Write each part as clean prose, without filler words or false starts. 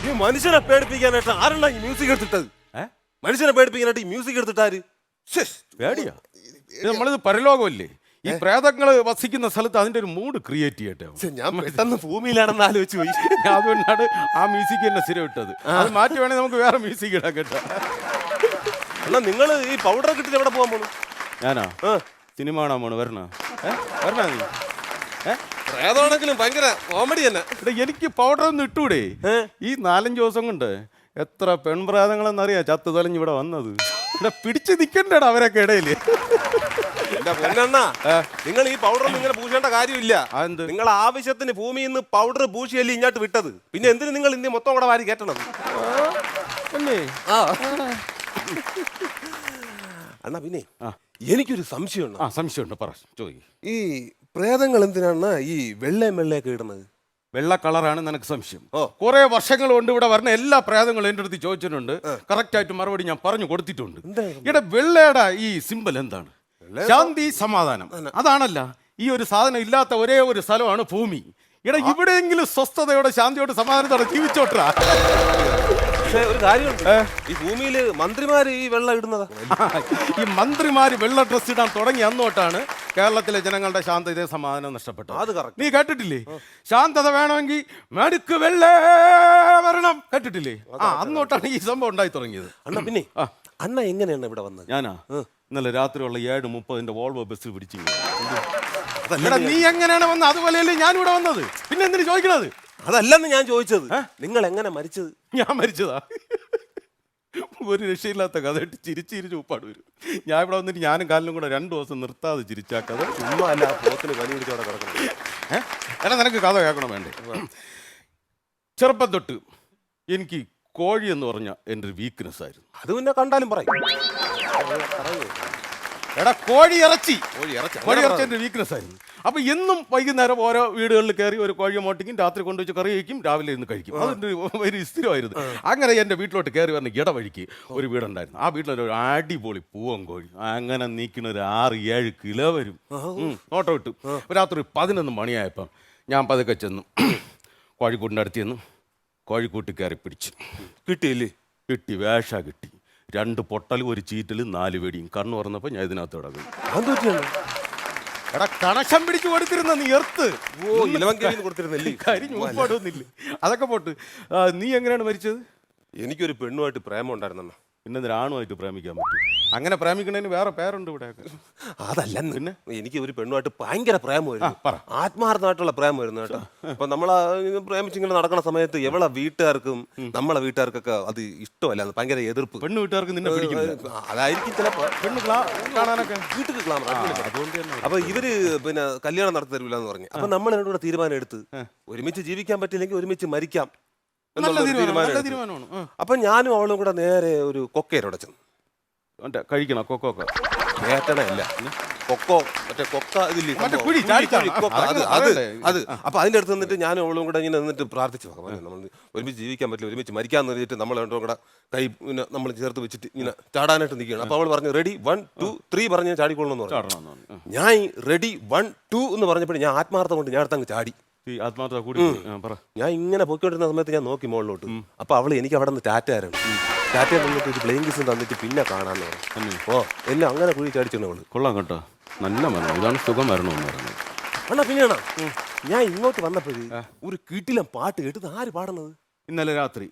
ഈ മനുഷ്യനെ പേടിപ്പിക്കാനായിട്ട് ആരെണ്ണ ഈ മ്യൂസിക് എടുത്തിട്ടത്? മനുഷ്യനെ പേടിപ്പിക്കാനായിട്ട് ഈ മ്യൂസിക് എടുത്തിട്ടാര്? പേടിയാ? നമ്മളിത് പരലോകമല്ലേ, ഈ പ്രേതങ്ങള് വസിക്കുന്ന സ്ഥലത്ത് അതിന്റെ ഒരു മൂഡ് ക്രിയേറ്റ് ചെയ്യട്ടെ. ഞാൻ പെട്ടെന്ന് ഭൂമിയിലാണെന്ന് ആലോചിച്ച് പോയി. അതുകൊണ്ടാണ് ആ മ്യൂസിക് തന്നെ സ്ഥിരം ഇട്ടത്. അത് മാറ്റി വേണേ നമുക്ക് വേറെ മ്യൂസിക് ഇടാൻ കേട്ടോ. എന്നാ നിങ്ങൾ ഈ പൗഡർ കിട്ടിട്ട് എവിടെ പോകാൻ പോണു? ഞാനാ സിനിമ കാണാൻ പോണു. വരണ നീ പ്രേതമാണെങ്കിലും ഭയങ്കര കോമഡി തന്നെ. എനിക്ക് പൗഡർ ഒന്നും ഇട്ടൂടെ? ഈ 4-5 ദിവസം കൊണ്ട് എത്ര പെൺപ്രേതങ്ങളെന്നറിയാ ചത്തു തൊലഞ്ഞ് ഇവിടെ വന്നത്. ഇവിടെ പിടിച്ചു നിൽക്കണ്ടേടാ അവരൊക്കെ ഇടയില്. നിങ്ങൾ ഈ പൗഡർ ഇങ്ങനെ പൂശേണ്ട കാര്യമില്ല. നിങ്ങൾ ആവശ്യത്തിന് ഭൂമിയിൽ നിന്ന് പൗഡർ പൂശിയല്ലേ ഇങ്ങോട്ട് വിട്ടത്. പിന്നെ എന്തിനു നിങ്ങൾ ഇന്ത്യ മൊത്തം കൂടെ വാരി കയറ്റണം? അണ്ണാ പിന്നെ എനിക്കൊരു സംശയമുണ്ട്. സംശയമുണ്ട്, പറ, ചോദിക്കും. ഈ പ്രേതങ്ങൾ എന്തിനാണ് ഈ വെള്ളയും വെള്ളയൊക്കെ ഇടുന്നത്? വെള്ള കളറാണ് നിനക്ക് സംശയം. കുറെ വർഷങ്ങൾ കൊണ്ട് ഇവിടെ വരുന്ന എല്ലാ പ്രേതങ്ങളും എൻ്റെ അടുത്ത് ചോദിച്ചിട്ടുണ്ട്. കറക്റ്റ് ആയിട്ട് മറുപടി ഞാൻ പറഞ്ഞു കൊടുത്തിട്ടുണ്ട്. ഇവിടെ വെള്ളയുടെ ഈ സിമ്പൽ എന്താണ്? ശാന്തി, സമാധാനം. അതാണല്ല, ഈ ഒരു സാധനം ഇല്ലാത്ത ഒരേ ഒരു സ്ഥലമാണ് ഭൂമി. ഇവിടെയെങ്കിലും സ്വസ്ഥതയോടെ ശാന്തിയോടെ സമാധാനത്തോടെ ജീവിച്ചോട്ടാ. പക്ഷേ ഒരു കാര്യമുണ്ട്, ഈ ഭൂമിയില് മന്ത്രിമാര് ഈ വെള്ളം ഇടുന്നതാ. ഈ മന്ത്രിമാര് വെള്ള ഡ്രസ് ഇടാൻ തുടങ്ങി അന്നോട്ടാണ് കേരളത്തിലെ ജനങ്ങളുടെ ശാന്തതയും സമാധാനം നഷ്ടപ്പെട്ടത്. അത് കറക്റ്റ്. നീ കേട്ടിട്ടില്ലേ? ശാന്തത വേണമെങ്കിൽ മെടുക്ക് വെള്ള വരണം, കേട്ടിട്ടില്ലേ? അന്നോട്ടാണ് ഈ സംഭവം ഉണ്ടായി തുടങ്ങിയത്. അണ്ണ പിന്നെ അണ്ണ എങ്ങനെയാണ് ഇവിടെ വന്നത്? ഞാനാ ഇന്നലെ രാത്രിയുള്ള 7:30 വോൾവോ ബസ് പിടിച്ചു. നീ എങ്ങനെയാണ് വന്നത് അതുപോലെയല്ലേ ഞാനിവിടെ വന്നത്. പിന്നെ എന്തിനു ചോദിക്കണത്? അതല്ലെന്ന് ഞാൻ ചോദിച്ചത്. നിങ്ങൾ എങ്ങനെ മരിച്ചത്? ഞാൻ മരിച്ചതാ? ഒരു രക്ഷയില്ലാത്ത കഥ ഇട്ട് ചിരിച്ചിരിച്ച് ഉപ്പാട് വരും. ഞാൻ ഇവിടെ വന്നിട്ട് ഞാനും കാലിനും കൂടെ 2 ദിവസം നിർത്താതെ ചിരിച്ചാ കഥ ചുമ്മാ അല്ല. പോത്തിന് പനി പിടിച്ചോടെ കിടക്കണം. എടാ നിനക്ക് കഥ കേൾക്കണം വേണ്ടേ? ചെറുപ്പം തൊട്ട് എനിക്ക് കോഴി എന്ന് പറഞ്ഞ എൻ്റെ ഒരു വീക്ക്നെസ് ആയിരുന്നു. അത് പിന്നെ കണ്ടാലും പറയും. എടാ കോഴി ഇറച്ചി എൻ്റെ വീക്ക്നെസ് ആയിരുന്നു. അപ്പൊ എന്നും വൈകുന്നേരം ഓരോ വീടുകളിൽ കയറി ഒരു കോഴിയെ മോട്ടിക്കും, രാത്രി കൊണ്ടുവച്ച് കറി വയ്ക്കും, രാവിലെ ഇരുന്ന് കഴിക്കും. അതിൻ്റെ ഒരു സ്ഥിരമായിരുന്നു. അങ്ങനെ എൻ്റെ വീട്ടിലോട്ട് കയറി വന്ന ഇടവഴിക്ക് ഒരു വീടുണ്ടായിരുന്നു. ആ വീട്ടിലൊരു അടിപൊളി പൂവൻ കോഴി അങ്ങനെ നീക്കുന്ന ഒരു 6-7 കിലോ വരും. നോട്ടം ഇട്ടു. രാത്രി 11 മണിയായപ്പം ഞാൻ പതുക്കെ ചെന്നു കോഴിക്കൂട്ടിൻ്റെ അടുത്ത് ചെന്നു കോഴിക്കൂട്ടി കയറി പിടിച്ചു. കിട്ടിയില്ലേ? കിട്ടി, വേഷ കിട്ടി. 2 പൊട്ടലും 1 ചീറ്റലും 4 വെടിയും. കണ്ണു തുറന്നപ്പോൾ ഞാൻ ഇതിനകത്ത് കിടക്കും. എടാ കണക്ഷൻ പിടിച്ചു കൊടുത്തിരുന്ന നീ എർത്ത് കരിഞ്ഞു ഉപ്പാടൊന്നില്ല. അതൊക്കെ പോട്ട്. നീ എങ്ങനെയാണ് മരിച്ചത്? എനിക്കൊരു പെണ്ണുമായിട്ട് പ്രേമം ഉണ്ടായിരുന്ന. പിന്നെ ആണുമായിട്ട് പ്രേമിക്കാൻ പറ്റും? അങ്ങനെ പ്രേമിക്കണതിന് വേറെ പേരുണ്ട് ഇവിടെ. അതല്ല, പിന്നെ എനിക്ക് ഒരു പെണ്ണുമായിട്ട് ഭയങ്കര പ്രേമമായിരുന്നു. ആത്മാർത്ഥമായിട്ടുള്ള പ്രേമമായിരുന്നു കേട്ടോ. അപ്പൊ നമ്മൾ പ്രേമിച്ചിങ്ങനെ നടക്കുന്ന സമയത്ത് എവളെ വീട്ടുകാർക്കും നമ്മളെ വീട്ടുകാർക്കൊക്കെ അത് ഇഷ്ടമല്ല, ഭയങ്കര എതിർപ്പ്. പെണ്ണ് വീട്ടുകാർക്ക് നിന്നെ പിടിക്കില്ല. അതായിരിക്കും ചിലപ്പോ. പെണ്ണ് കാണാനൊക്കെ വീട്ടിൽ അതുകൊണ്ട് അപ്പൊ ഇവര് പിന്നെ കല്യാണം നടത്തി തരൂല എന്ന് പറഞ്ഞു. അപ്പൊ നമ്മൾ എന്നോട് തീരുമാനം എടുത്ത് ഒരുമിച്ച് ജീവിക്കാൻ പറ്റില്ലെങ്കിൽ ഒരുമിച്ച് മരിക്കാം എന്നുള്ള തീരുമാനം. അപ്പൊ ഞാനും അവളും കൂടെ നേരെ ഒരു കൊക്കയിലൂടെ ചെന്നു. കഴിക്കണം കൊക്കോക്ക കേട്ടണല്ല കൊക്കോ, മറ്റേ കൊക്ക ഇതില്ലേ, അത്. അപ്പൊ അതിന്റെ അടുത്ത് നിന്നിട്ട് ഞാനും അവളും കൂടെ ഇങ്ങനെ നിന്നിട്ട് പ്രാർത്ഥിച്ചു, നമ്മൾ ഒരുമിച്ച് ജീവിക്കാൻ പറ്റില്ല, ഒരുമിച്ച് മരിക്കാന്ന് പറഞ്ഞിട്ട് നമ്മൾ രണ്ടും കൂടെ കൈ പിന്നെ നമ്മൾ ചേർത്ത് വെച്ചിട്ട് ഇങ്ങനെ ചാടാനായിട്ട് നിൽക്കുകയാണ്. അപ്പൊ അവൾ പറഞ്ഞു റെഡി 1 2 3 പറഞ്ഞ് ചാടിക്കൊള്ളണമെന്ന് പറഞ്ഞു. ഞാൻ റെഡി 1 2 എന്ന് പറഞ്ഞപ്പോൾ ഞാൻ ആത്മാർത്ഥം കൊണ്ട് ഞാൻ അടുത്തങ്ങ് ചാടി. ഞാൻ ഇങ്ങനെ പൊയ്ക്കൊണ്ടിരുന്ന സമയത്ത് ഞാൻ നോക്കി മുകളിലോട്ട്. അപ്പൊ അവള് എനിക്ക് അവിടെ നിന്ന് ടാറ്റായിരുന്നു. ടാറ്റ തന്നിട്ട് ഒരു പ്ലെയിൻ കിസും തന്നിട്ട് പിന്നെ കാണാന്ന് പറഞ്ഞു. എല്ലാം അങ്ങനെ കുഴി ചാടിച്ചു അവള്. കൊള്ളാം കേട്ടോ, നല്ല മരണം. ഇതാണ് സുഖം മരണമെന്ന് പറയുന്നത്. അണ്ണാ പിന്നെയാണോ ഞാൻ ഇങ്ങോട്ട് വന്നപ്പോഴേ ഒരു കിടിലൻ പാട്ട് കേട്ടത്. ആര് പാടുന്നത്? ഇന്നലെ രാത്രി.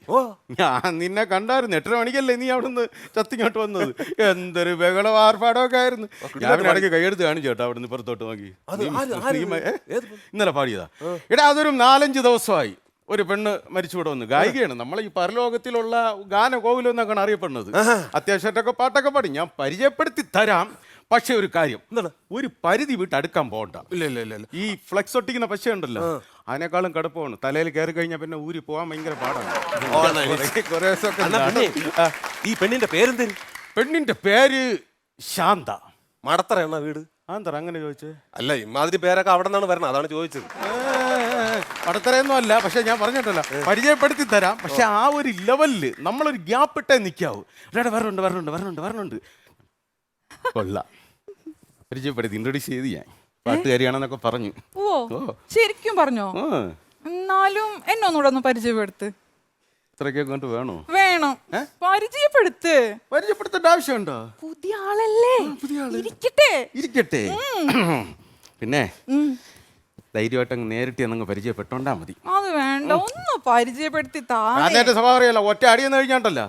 ഞാൻ നിന്നെ കണ്ടായിരുന്നു. 8:30 മണിക്കല്ലേ നീ അവിടെ നിന്ന് ചത്തിങ്ങോട്ട് വന്നത്. എന്തൊരു ബഹളം ആർപ്പാടമൊക്കെ ആയിരുന്നു. ഞാൻ ഇടയ്ക്ക് കൈയെടുത്ത് കാണിച്ചു കേട്ടോ അവിടെ നിന്ന് പുറത്തോട്ട് നോക്കി. ഇന്നലെ പാടിയതാ. എടാ അതൊരു 4-5 ദിവസമായി. ഒരു പെണ്ണ് മരിച്ചുവിടെ വന്നു. ഗായികയാണ്. നമ്മളെ ഈ പരലോകത്തിലുള്ള ഗാനകോവിലം എന്നൊക്കെയാണ് അറിയപ്പെടുന്നത്. അത്യാവശ്യമായിട്ടൊക്കെ പാട്ടൊക്കെ പാടി. ഞാൻ പരിചയപ്പെടുത്തി തരാം. പക്ഷെ ഒരു കാര്യം, എന്താണ്, ഒരു പരിധി വിട്ട് അടുക്കാൻ പോകണ്ട. ഇല്ല. ഈ ഫ്ലെക്സ് ഒട്ടിക്കുന്ന പശ ഉണ്ടല്ലോ, അതിനേക്കാളും കടുപ്പമാണ്. തലയിൽ കയറി കഴിഞ്ഞാൽ പിന്നെ ഊരി പോകാൻ ഭയങ്കര പാടാണ്. ഈ പെണ്ണിന്റെ പേരെന്ത്? പെണ്ണിന്റെ പേര് ശാന്ത. മടത്തറയാണ് വീട്. ആന്തറ അങ്ങനെ ചോദിച്ചേ? അല്ല, ഇമാതിരി പേരൊക്കെ അവിടെ നിന്നാണ് വരണം, അതാണ് ചോദിച്ചത്. മടത്തറയൊന്നും അല്ല. പക്ഷെ ഞാൻ പറഞ്ഞിട്ടല്ല, പരിചയപ്പെടുത്തി തരാം. പക്ഷെ ആ ഒരു ലെവലില് നമ്മളൊരു ഗ്യാപ്പ് ഇട്ടേ നിൽക്കാവൂ. വരണുണ്ട്. കൊള്ളാം, പരിചയപ്പെടുത്തി ഇൻട്രൊഡ്യൂസ് ചെയ്ത് ഞാൻ പാട്ടുകാരിയാണെന്നൊക്കെ പറഞ്ഞു. ശരിക്കും പറഞ്ഞോ? എന്നാലും എന്നെ ഒന്നുകൂടെ ഒന്ന് പരിചയപ്പെടുത്ത്. ഇത്രയൊക്കെ കൊണ്ട് വേണോ? വേണം, പരിചയപ്പെടുത്ത്. പരിചയപ്പെടുത്തേണ്ട ആവശ്യമുണ്ടോ? പുതിയ ആളല്ലേ, ഇരിക്കട്ടെ. ഇരിക്കട്ടെ. പിന്നെ ധൈര്യമായിട്ട് അങ്ങ് നേരിട്ട് എന്നങ്ങ് പരിചയപ്പെട്ടോണ്ടാ മതി. അത് വേണ്ട, ഒന്ന് പരിചയപ്പെടുത്തി താ. അതിന്റെ സ്വഭാവം അറിയാലോ, ഒറ്റ അടിയെന്ന് കഴിഞ്ഞാണ്ടല്ല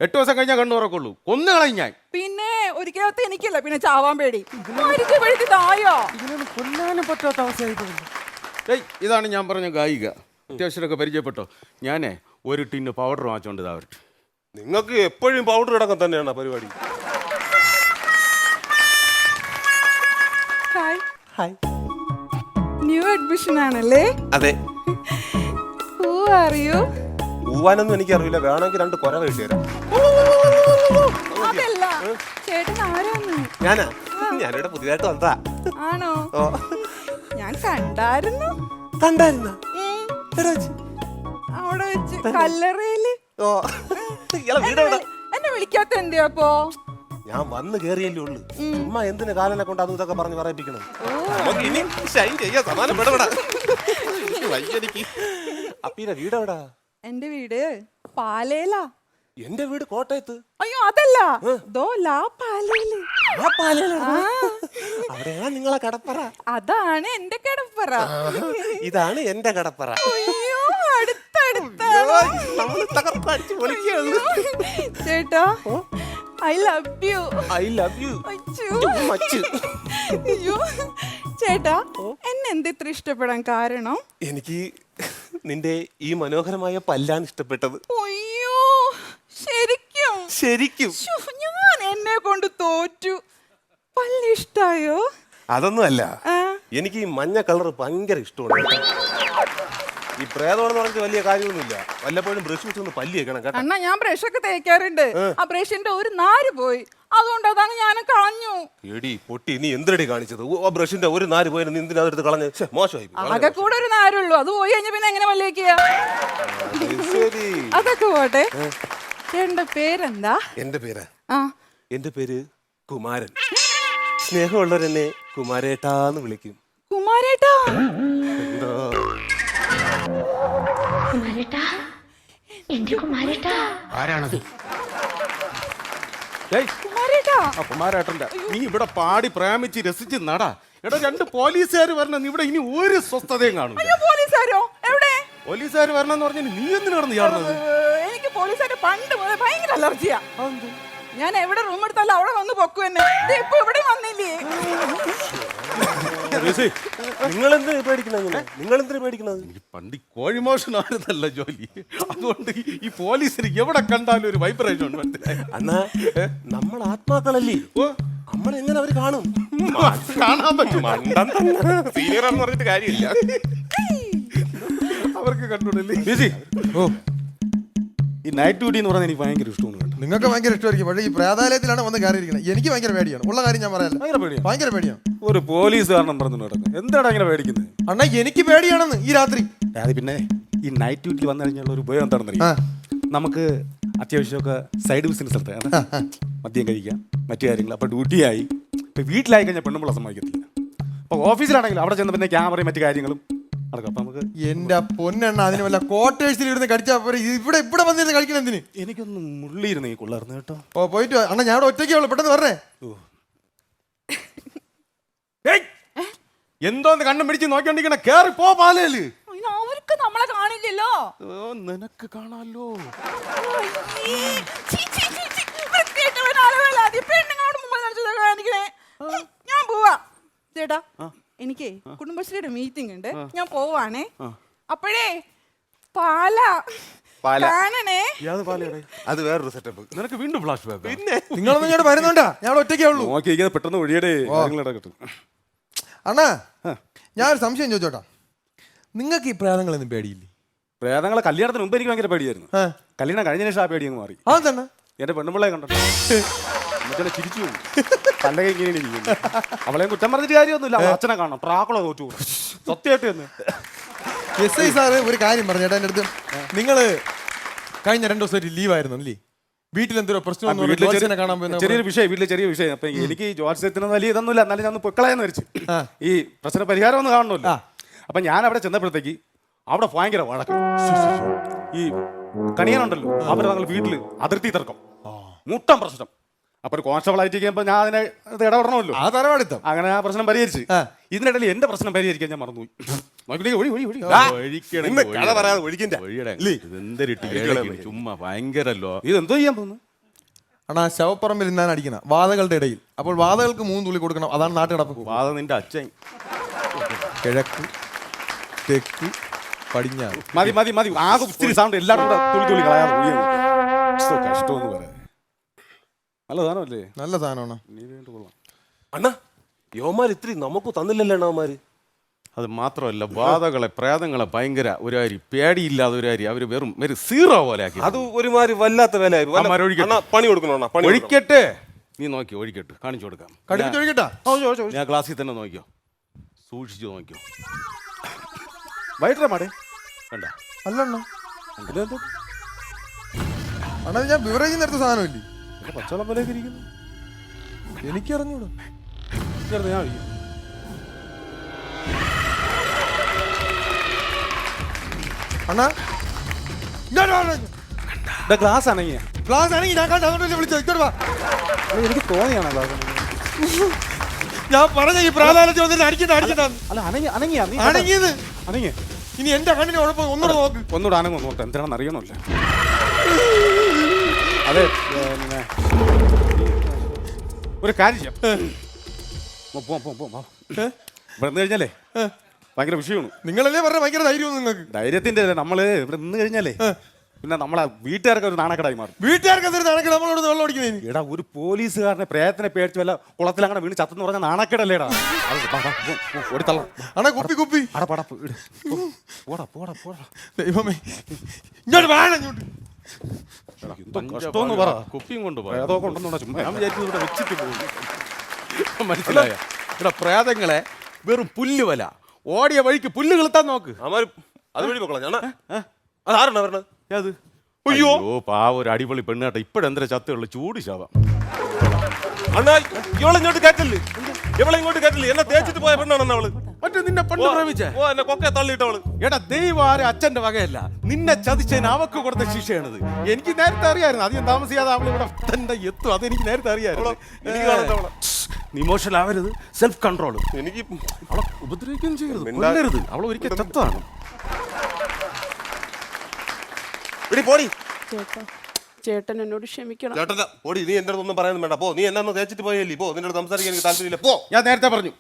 8 ദിവസം കഴിഞ്ഞാൽ കണ്ണു തുറക്കുള്ളൂ, കൊന്നു കളയും ഞാൻ. പിന്നെ ഒരിക്കലത്തെ എനിക്കല്ല പിന്നെ ചാവാൻ പേടി. പരിചയപ്പെടുത്തി തായോ. ഇതിനൊന്നും കൊല്ലാനും പറ്റാത്ത അവസ്ഥയായി. ഇതാണ് ഞാൻ പറഞ്ഞ ഗായിക. അത്യാവശ്യമൊക്കെ പരിചയപ്പെട്ടോ. ഞാനേ ഒരു ടിന്ന് പൗഡർ വാങ്ങിച്ചോണ്ട് ഇതാ വരട്ടെ. നിങ്ങൾക്ക് എപ്പോഴും പൗഡർ അടക്കം തന്നെയാണ് പരിപാടി. ഹായ്. ഹായ്. ന്യൂ അഡ്മിഷൻ ആണല്ലേ? അതെ. Who are you? ഊവാനൊന്നും എനിക്കറിയില്ല, വേണമെങ്കിൽ 2 കൊര കേട്ടി തരാം. അതല്ല, ചേട്ടൻ ആരാന്ന്? ഞാനിവിടെ പുതിയതായിട്ട് വന്നതാ. ആണോ? ഓ, ഞാൻ കണ്ടായിരുന്നു. കണ്ടായിരുന്ന അവിടെ വെച്ച് കല്ലറയില്. ഓ, ഇയാളെ വീട് എവിടാ? എന്നെ വിളിക്കാത്ത എന്തിയാ അപ്പോ? ഞാൻ വന്ന് കേറിയല്ലേ ഉള്ളു. ഉമ്മ എന്തിന് കാലനെ കൊണ്ട് അതും ഇതൊക്കെ പറഞ്ഞ് പറയിപ്പിക്കണം. നമുക്ക് ഇനി ഷൈൻ ചെയ്യാൻ സമാനപ്പെടപ്പെടാ. അപ്പീടെ വീട് എവിടാ? എന്റെ വീട് പാലേലാ. എന്റെ വീട് കോട്ടയത്ത്. അയ്യോ അതല്ല, ലാ പാലേല്. അവിടെയാ നിങ്ങളെ കടപ്പറ? അതാണ് എന്റെ കിടപ്പറ. ഇതാണ് എന്റെ കടപ്പറ. അയ്യോ അടുത്തടുത്ത. ചേട്ടാ I love you. I love you. അയ്യോ ചേട്ടാ, എന്നെ എന്ത് ഇത്ര ഇഷ്ടപ്പെടാൻ കാരണം? എനിക്ക് നിന്റെ ഈ മനോഹരമായ പല്ലാണ് ഇഷ്ടപ്പെട്ടത്. അയ്യോ ശരിക്കും? ശരിക്കും. ശ്ശോ, ഞാൻ എന്നെ കൊണ്ട് തോറ്റു. പല്ല് ഇഷ്ടായോ? അതൊന്നും അല്ല, ആ, എനിക്ക് ഈ മഞ്ഞ കളർ ഭയങ്കര ഇഷ്ടമാണ്. ഈ പ്രേതമെന്ന് പറഞ്ഞിട്ട് വലിയ കാര്യമൊന്നുമില്ല. വല്ലപ്പോഴും ബ്രഷ് വെച്ചൊന്ന് പല്ലി വെക്കണം കേട്ടോ. അണ്ണാ ഞാൻ ബ്രഷൊക്കെ തേക്കാറുണ്ട്. ആ ബ്രഷിന്റെ ഒരു നാര് പോയി, അതുകൊണ്ട് അതാണ് ഞാൻ കളഞ്ഞു. എടി പൊട്ടി, നീ എന്തിനടി കാണിച്ചത്? ആ ബ്രഷിന്റെ ഒരു നാര് പോയി, നീ എന്തിനാ അതെടുത്ത് കളഞ്ഞ? മോശമായി. ആകെ കൂടെ ഒരു നാരുള്ളൂ, അത് പോയി കഴിഞ്ഞ പിന്നെ എങ്ങനെ പല്ല് ശരി, അതൊക്കെ പോട്ടെ. ചേട്ടന്റെ പേരെന്താ? എന്റെ പേരാ? ആ, എന്റെ പേര് കുമാരൻ. സ്നേഹമുള്ളവരെന്നെ കുമാരേട്ടാന്ന് വിളിക്കും. കുമാരേട്ടാ. എന്താ കുമാരേട്ടാ, എന്റെ കുമാരേട്ടാ. ആരാണത്? കുമാരേട്ടാ. കുമാരേട്ടന്റെ നീ ഇവിടെ പാടി പ്രേമിച്ച് രസിച്ച് നടാ. എടാ 2 പോലീസുകാർ വരണം, ഇവിടെ ഇനി ഒരു സ്വസ്ഥതയും കാണും. അയ്യോ പോലീസുകാരോ? എവിടെ? പോലീസുകാർ വരണം എന്ന് പറഞ്ഞാൽ നീ എന്തിനു നടന്ന് ചാടുന്നത്? എനിക്ക് പോലീസുകാരെ പണ്ട് മുതലേ ഭയങ്കര അലർജിയാ. ഞാൻ എവിടെ റൂം എടുത്താലും അവിടെ വന്ന് പൊക്കു എന്നെ. ഇപ്പൊ ഇവിടെ വന്നില്ലേ? നിങ്ങളെന്തിനാ പേടിക്കുന്നത്? നിങ്ങളെന്തിനാ പേടിക്കുന്നത്? പണ്ട് കോഴിമോഷനായിരുന്നല്ല ജോലി, അതുകൊണ്ട് ഈ പോലീസിന് എവിടെ കണ്ടാലും ഒരു വൈബ്രേഷൻ ഉണ്ട്. അന്നാ നമ്മൾ ആത്മാക്കളല്ലേ, നമ്മളെങ്ങനെ അവര് കാണും? കാണാൻ പറ്റും. സീനിയർ ആണെന്ന് പറഞ്ഞിട്ട് കാര്യമില്ല. അവർക്ക് കണ്ടുകൊണ്ടല്ലേ. ഓ, ഈ നൈറ്റ് ഡ്യൂട്ടി എന്ന് പറഞ്ഞാൽ എനിക്ക് ഭയങ്കര ഇഷ്ടമാണ് കേട്ടോ. നിങ്ങൾക്ക് ഭയങ്കര ഇഷ്ടമായിരിക്കും, പക്ഷേ ഈ പ്രേതാലയത്തിലാണ് വന്ന് കയറിയിരിക്കുന്നത്. എനിക്ക് ഭയങ്കര പേടിയാണ്, ഉള്ള കാര്യം ഞാൻ പറയാല്ല. ഭയങ്കര പേടിയാണ്. ഒരു പോലീസ് കാരണം പറഞ്ഞു നടക്കും. എന്താണ് ഇങ്ങനെ പേടിക്കുന്നത്? അണ്ണാ എനിക്ക് പേടിയാണെന്ന് ഈ രാത്രി. അത് പിന്നെ ഈ നൈറ്റ് ഡ്യൂട്ടി വന്നു കഴിഞ്ഞാൽ ഒരു ഉപയോഗം എന്താണെന്ന് നമുക്ക് അത്യാവശ്യമൊക്കെ സൈഡ് ബിസിനസ് നടത്താം, മദ്യം കഴിക്കാം, മറ്റു കാര്യങ്ങൾ. അപ്പോൾ ഡ്യൂട്ടിയായി ഇപ്പം വീട്ടിലായി കഴിഞ്ഞാൽ പെണ്ണുമ്പോൾ സമ്മതിക്കത്തില്ല. അപ്പോൾ ഓഫീസിലാണെങ്കിൽ അവിടെ ചെന്ന പിന്നെ ക്യാമറയും മറ്റു കാര്യങ്ങളും നടക്കാം. അപ്പം നമുക്ക് എന്റെ പൊന്നെണ്ണ അതിന് വല്ല ക്വാർട്ടേഴ്സിൽ ഇരുന്ന് കഴിച്ചാൽ ഇവിടെ ഇവിടെ വന്നിരുന്ന് കഴിക്കണം എന്തിന്? എനിക്കൊന്ന് മുള്ളിയിരുന്ന് ഈ കൊള്ളായിരുന്നു കേട്ടോ. ഓ പോയിട്ട് അണ്ണാ, ഞാൻ അവിടെ ഒറ്റയ്ക്കേ ഉള്ളൂ, പെട്ടെന്ന് പറഞ്ഞേ. എന്തോന്ന് കണ്ണും പിടിച്ച് നോക്കിക്കൊണ്ടിരിക്കണ? കേറി പോ പാലയില്. അവർക്ക് നമ്മളെ കാണില്ലല്ലോ. നിനക്ക് കാണാലോ. ഞാൻ പോവാ ചേട്ടാ, എനിക്ക് കുടുംബശ്രീയുടെ മീറ്റിംഗ് ഉണ്ട്, ഞാൻ പോവാണേ. അപ്പോഴേ പാല കാണണേ. അത് വേറൊരു സെറ്റപ്പ്. നിനക്ക് വീണ്ടും ഫ്ലാഷ് ബാക്ക്. പിന്നെ നിങ്ങളൊന്നും ഇങ്ങോട്ട് വരുന്നുണ്ടാ? ഞാൻ അവിടെ ഒറ്റയ്ക്കേ ഉള്ളൂ. നോക്കി പെട്ടെന്ന് ഒഴിയടേ. അണ്ണാ ഞാനൊരു സംശയം ചോദിച്ചോട്ടാ, നിങ്ങൾക്ക് ഈ പ്രേതങ്ങളൊന്നും പേടിയില്ലേ? പ്രേതങ്ങളെ കല്യാണത്തിന് മുമ്പ് എനിക്ക് ഭയങ്കര പേടിയായിരുന്നു. കല്യാണം കഴിഞ്ഞ ശേഷം ആ പേടി അങ്ങ് മാറി. ആ തന്നെ എന്റെ പെണ്ണുമ്പിള്ളയെ കണ്ടോ മറ്റേ ചിരിച്ചു പോകും. പല്ല ഇങ്ങനെ അവളെയും കുറ്റം പറഞ്ഞിട്ട് കാര്യമൊന്നുമില്ല. അച്ഛനെ കാണണം, ട്രാക്കുള തോറ്റു സത്യമായിട്ട് തന്നെ. SI സാറ് ഒരു കാര്യം പറഞ്ഞു ചേട്ടാ എൻ്റെ അടുത്ത്. നിങ്ങള് കഴിഞ്ഞ 2 ദിവസമായിട്ട് ലീവായിരുന്നു അല്ലേ? വീട്ടിലെന്തോ പ്രശ്നം കാണാൻ പോയി. ചെറിയൊരു വിഷയം, വീട്ടിലെ ചെറിയ വിഷയം. അപ്പൊ എനിക്ക് ജോത്സ്യത്തിന് വലിയ ഇതൊന്നുമില്ല, എന്നാലും ഞാൻ പൊക്കളയെന്ന് വരച്ചു ഈ പ്രശ്ന പരിഹാരം ഒന്ന് കാണണമല്ലോ. അപ്പൊ ഞാൻ അവിടെ ചെന്നപ്പോഴത്തേക്ക് അവിടെ ഭയങ്കര വഴക്ക് ഈ കണിയാനുണ്ടല്ലോ അവരെ ഞങ്ങൾ വീട്ടിൽ അതിർത്തി തർക്കം മുട്ടം പ്രശ്നം. അപ്പൊ ഒരു കോൺസ്റ്റബിൾ ആയിട്ടിരിക്കുമ്പോ ഞാൻ അതിനെ ഇടപെടണമല്ലോ. ആ തറവാടിത്തം. അങ്ങനെ ആ പ്രശ്നം പരിഹരിച്ച് ഇതിനിടയിൽ എന്റെ പ്രശ്നം പരിഹരിക്കാൻ ഞാൻ മറന്നുപോയി. കഥ പറയാതെ ഒഴിക്കണ്ട. ചുമ്മാ ഭയങ്കരല്ലോ. ഇതെന്തോ ചെയ്യാൻ തോന്നുന്നു. അണ്ണാ ശവപ്പറമ്പിൽ നിന്നാണ് അടിക്കണം വാതകളുടെ ഇടയിൽ. അപ്പോൾ വാതകൾക്ക് 3 തുള്ളി കൊടുക്കണം. അതാണ് നാട്ടുകിടപ്പ്. വാദ നിന്റെ അച്ഛൻ. കിഴക്ക് തെക്ക് പടിഞ്ഞാറ്. മതി മതി മതി. ആകെ ഒത്തിരി സൗണ്ട് എല്ലാവരും കൂടെ തുള്ളി തുള്ളി കളയാതെ കഷ്ടമെന്ന് പറയാം. നല്ല സാധനമല്ലേ? നല്ല സാധനമാണ്. അണ്ണാ യോമാർ ഇത്തിരി നമുക്ക് തന്നില്ലല്ലോ അണ്ണാമാര്. അത് മാത്രമല്ല ബാധകളെ പ്രേതങ്ങളെ ഭയങ്കര ഒരു അരി പേടിയില്ലാതെ ഒരു അരി അവര് വെറും സീറോ പോലെ ആക്കി. അത് ഒരുമാതിരി വല്ലാത്ത വിലയായി. പണി കൊടുക്കണോ? ഒഴിക്കട്ടെ. നീ നോക്കിയോ ഒഴിക്കട്ടെ കാണിച്ചു കൊടുക്കാം. കടുപ്പിച്ചൊഴിക്കട്ടാ. ഞാൻ ക്ലാസ്സിൽ തന്നെ നോക്കിയോ സൂക്ഷിച്ചു നോക്കിയോ. വൈകിട്ടേ മാടേ വേണ്ട അല്ലണ്ണ അണ്ണാ ഞാൻ ബിവറേജ് നേരത്തെ സാധനമില്ലേ പച്ചവെള്ളം പോലെയൊക്കെ ഇരിക്കുന്നു. എനിക്കറിഞ്ഞൂടാ. ഞാൻ അണ്ണാ ഗ്ലാസ് ആണെങ്കിൽ ക്ലാസ് ആണെങ്കിൽ ഞാൻ കണ്ട അതുകൊണ്ട് വിളിച്ചോ. ഇങ്ങോട്ട് വാ. എനിക്ക് തോന്നിയാണ് ഗ്ലാസ്. ഞാൻ പറഞ്ഞ ഈ പ്രാധാന്യം ചോദ്യം അടിക്കണ്ട. അല്ല അനങ്ങിയത് അനങ്ങിയ ഇനി എന്റെ കണ്ണിന് കുഴപ്പം ഒന്നുകൂടെ നോക്ക്. ഒന്നുകൂടെ അനങ്ങ് നോട്ടെ എന്താണെന്ന് അറിയണമല്ലോ. അതെ പിന്നെ ഒരു കാര്യം ചെയ്യാം. ഇവിടെ നിന്ന് കഴിഞ്ഞാലേ ഭയങ്കര വിഷയമാണ്. നിങ്ങളല്ലേ പറഞ്ഞ ഭയങ്കര ധൈര്യം നിങ്ങൾക്ക്. ധൈര്യത്തിന്റെ അല്ലേ നമ്മള് ഇവിടെ നിന്ന് കഴിഞ്ഞാലേ പിന്നെ നമ്മളെ വീട്ടുകാർക്ക് ഒരു നാണക്കടായി മാറും. വീട്ടുകാർക്ക് എന്തൊരു നാണക്കേട് നമ്മളോട് വെള്ളം അടിക്കുന്നതിന്. എടാ ഒരു പോലീസുകാരനെ പ്രേതത്തിനെ പേടിച്ച് വല്ല കുളത്തിൽ അങ്ങനെ വീണ് ചത്തെന്ന് പറഞ്ഞാൽ നാണക്കേടല്ലേടാ. ഓടിത്തള്ളാം. അണ കുപ്പി കുപ്പി പോടാ പോടാ പോടാ. ദൈവമേ ഇങ്ങോട്ട് വേണം ഇങ്ങോട്ട്. കഷ്ടമെന്ന് പറ. കുപ്പിയും കൊണ്ട് പ്രേതമൊക്കെ ഉണ്ടെന്നാ ചുമ്മാ ഞാൻ വിചാരിച്ചത് ഇവിടെ വെച്ചിട്ട് പോകും. മനസ്സിലായ ഇവിടെ പ്രേതങ്ങളെ വെറും പുല്ല് വല ഓടിയ വഴിക്ക് പുല്ല് കിളുത്താൻ നോക്ക്. അത് വഴി പോക്കളാ. അതാരണ പറഞ്ഞത്? അത് അയ്യോ പാവ ഒരു അടിപൊളി പെണ്ണാട്ടെ ഇപ്പഴെന്തര ചത്തുള്ളു ചൂട് ശാപം. അണ്ണാ ഇവളെ ഇങ്ങോട്ട് കയറ്റല്ലേ? ഇവളെ ഇങ്ങോട്ട് കയറ്റല്ലേ? എന്നെ തേച്ചിട്ട് പോയ പെണ്ണാണെന്ന് അവള്. മറ്റേ നിന്നെ പണ്ട് പ്രേമിച്ചേ എന്നെ കൊക്കെ തള്ളിയിട്ടവള്. എടാ ദൈവാരെ അച്ഛന്റെ വകയല്ല നിന്നെ ചതിച്ചതിന് അവക്ക് കൊടുത്ത ശിക്ഷയാണിത്. എനിക്ക് നേരത്തെ അറിയായിരുന്നു. അധികം താമസിയാതെ അവൾ ഇവിടെ തന്നെ എത്തും. അതെനിക്ക് നേരത്തെ അറിയായിരുന്നു. ഇമോഷണൽ ആവരുത്. Self control. എനിക്ക് അവളെ ഉപദ്രവിക്കുകയും ചെയ്യരുത്. അവൾ ഒരിക്കൽ ചത്താണ്. പോടി ചേട്ടൻ എന്നോട് ക്ഷമിക്കണം. ചേട്ടന്റെ പോടി. നീ എന്റെ അടുത്തൊന്നും പറയാനും വേണ്ട. പോ. നീ എന്നെ തേച്ചിട്ട് പോയല്ലേ? പോ. നിന്നോട് സംസാരിക്കാൻ എനിക്ക് താല്പര്യമില്ല. പോ. ഞാൻ നേരത്തെ പറഞ്ഞു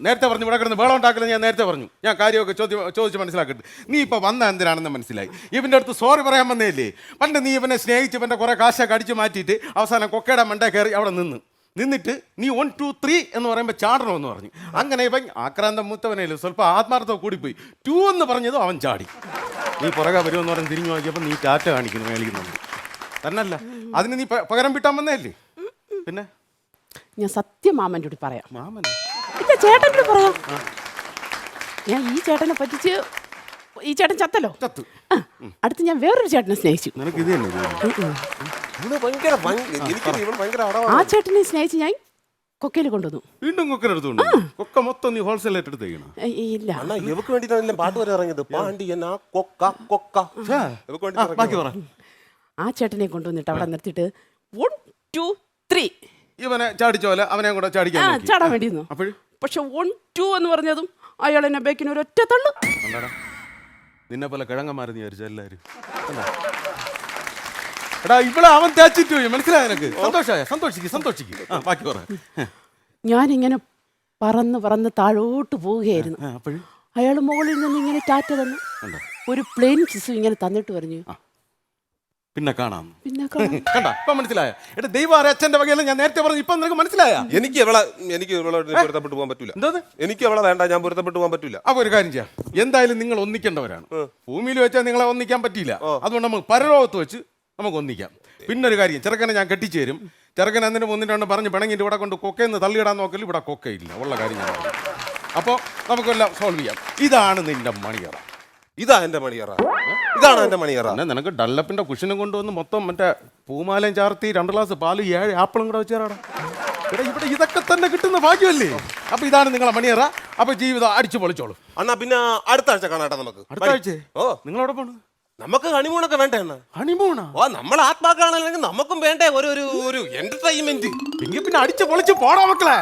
ഇവിടെ കിടന്ന് വേളം ഉണ്ടാക്കുന്നത് ഞാൻ നേരത്തെ പറഞ്ഞു. ഞാൻ കാര്യമൊക്കെ ചോദിച്ച് മനസ്സിലാക്കിയിട്ട് നീ ഇപ്പൊ വന്ന എന്തിനാണെന്ന് മനസ്സിലായി. ഇവന്റെ അടുത്ത് സോറി പറയാൻ വന്നേല്ലേ? പണ്ട് നീ ഇവനെ സ്നേഹിച്ച് ഇവന്റെ കുറെ കാശൊക്കെ അടിച്ചു മാറ്റിയിട്ട് അവസാനം കൊക്കയുടെ മണ്ടേ കയറി അവിടെ നിന്നിട്ട് നീ 1 2 3 എന്ന് പറയുമ്പോൾ ചാടണമെന്ന് പറഞ്ഞു. അങ്ങനെ ഇവൻ ആക്രാന്തം മൂത്തവനല്ലേ സ്വല്പം ആത്മാർത്ഥം കൂടിപ്പോയി 2 എന്ന് പറഞ്ഞതും അവൻ ചാടി. നീ പുറകെ വരുമെന്ന് പറഞ്ഞ് തിരിഞ്ഞു നോക്കിയപ്പോൾ നീ ടാറ്റ കാണിക്കുന്നു മേളിക്കുന്നുണ്ട് തന്നല്ല. അതിന് നീ പകരം വിട്ടാൻ വന്നതല്ലേ? പിന്നെ ഞാൻ സത്യം മാമൻ്റെ കൂടി പറയാം. മാമൻ ഇല്ല ചേട്ടനോട് പറയാം. ഞാൻ ഈ ചേട്ടനെ പറ്റിച്ച് ഈ ചേട്ടൻ ചത്തല്ലോ. അടുത്ത് ഞാൻ വേറൊരു ചേട്ടനെ സ്നേഹിച്ചു. നിനക്ക് ഇത് തന്നെ ആ ചേട്ടനെ സ്നേഹിച്ച് ഞാൻ കൊക്കയിൽ കൊണ്ടുവന്നു. വീണ്ടും കൊക്കനെടുത്തോണ്ട് കൊക്ക മൊത്തം നീ ഹോൾസെയിൽ ആയിട്ട് എടുത്തേക്കണം. ഇല്ല അണ്ണാ ഇവക്ക് വേണ്ടിയിട്ടാണ് പാട്ട് വരെ ഇറങ്ങിയത്. പാണ്ടിയനാ കൊക്ക കൊക്ക. ബാക്കി പറ. ആ ചേട്ടനെ കൊണ്ടുവന്നിട്ട് അവിടെ നിർത്തിയിട്ട് 1 2 3 ഇവനെ ചാടിച്ചോല അവനെ കൂടെ ചാടിക്കാൻ ചാടാൻ വേണ്ടിയിരുന്നു. പക്ഷെ 1 2 എന്ന് പറഞ്ഞതും അയാൾ എന്നെ ബേക്കിന് ഒരു ഒറ്റ തള്ളു. നിന്നെ പോലെ കിഴങ്ങന്മാരെന്ന് വിചാരിച്ചു എല്ലാരും. എടാ ഇവിടെ അവൻ തേച്ചിട്ട് പോയി. മനസ്സിലായ നിനക്ക്? സന്തോഷിക്ക്. ബാക്കി പറ. ഞാനിങ്ങനെ പറന്ന് താഴോട്ട് പോവുകയായിരുന്നു. അയാൾ മുകളിൽ നിന്ന് ഇങ്ങനെ ടാറ്റ തന്നു. ഒരു പ്ലെയിൻ കിസ് ഇങ്ങനെ തന്നിട്ട് പറഞ്ഞു പിന്നെ കാണാം. കണ്ട ഇപ്പൊ മനസ്സിലായ? എടാ ദൈവം അച്ഛന്റെ വകയല്ല ഞാൻ നേരത്തെ പറഞ്ഞു. ഇപ്പൊ നിനക്ക് മനസ്സിലായ? എനിക്ക് ഇവളെ പൊരുത്തപ്പെട്ടു പോകാൻ പറ്റൂല. എന്താ? എനിക്ക് അവളെ വേണ്ട. ഞാൻ പൊരുത്തപ്പെട്ടു പോകാൻ പറ്റൂല. അപ്പൊ ഒരു കാര്യം ചെയ്യാം. എന്തായാലും നിങ്ങൾ ഒന്നിക്കേണ്ടവരാണ്. ഭൂമിയിൽ വെച്ചാൽ നിങ്ങളെ ഒന്നിക്കാൻ പറ്റിയില്ല. അതുകൊണ്ട് നമുക്ക് പരലോകത്ത് വെച്ച് നമുക്ക് ഒന്നിക്കാം. പിന്നെ ഒരു കാര്യം, ചെറുക്കനെ ഞാൻ കെട്ടിച്ചു തരും. ചെറുക്കൻ അതിന് മുന്നിട്ടാണ് പറഞ്ഞ് പിണങ്ങിട്ട് ഇവിടെ കൊണ്ട് കൊക്കയെന്ന് തള്ളിയിടാൻ നോക്കല്. ഇവിടെ കൊക്കയില്ല. ഉള്ള കാര്യം ഞാൻ പറഞ്ഞു. അപ്പോൾ നമുക്കെല്ലാം സോൾവ് ചെയ്യാം. ഇതാണ് നിന്റെ മണിയറ. ഇതാ എന്റെ മണിയറ. ഇതാണ് എന്റെ മണിയറ. നിനക്ക് ഡള്ളപ്പിന്റെ കുഷനും കൊണ്ടുവന്ന് മൊത്തം മറ്റേ പൂമാലയും ചാർത്തി 2 ഗ്ലാസ് പാല് 7 ആപ്പിളും കൂടെ വെച്ചേരാടാ. എടാ ഇവിടെ ഇതൊക്കെ തന്നെ കിട്ടുന്ന ഭാഗ്യമല്ലേ. അപ്പൊ ഇതാണ് നിങ്ങളെ മണിയറ. അപ്പൊ ജീവിതം അടിച്ചു പൊളിച്ചോളൂ. അണ്ണാ പിന്നെ അടുത്ത ആഴ്ച കാണാട്ടെ നമുക്ക്. അടുത്ത ആഴ്ച ഓ നിങ്ങളവിടെ പോണു? നമുക്ക് ഹണിമൂണൊക്കെ വേണ്ടേ അണ്ണാ? ഹണിമൂണാ? ഓ നമ്മൾ ആത്മാക്കളാണെങ്കിൽ നമുക്കും വേണ്ടേ ഒരു ഒരു എന്റർടൈൻമെന്റ്. എങ്കിൽ പിന്നെ അടിച്ചു പൊളിച്ച് പോടാ മക്കളെ.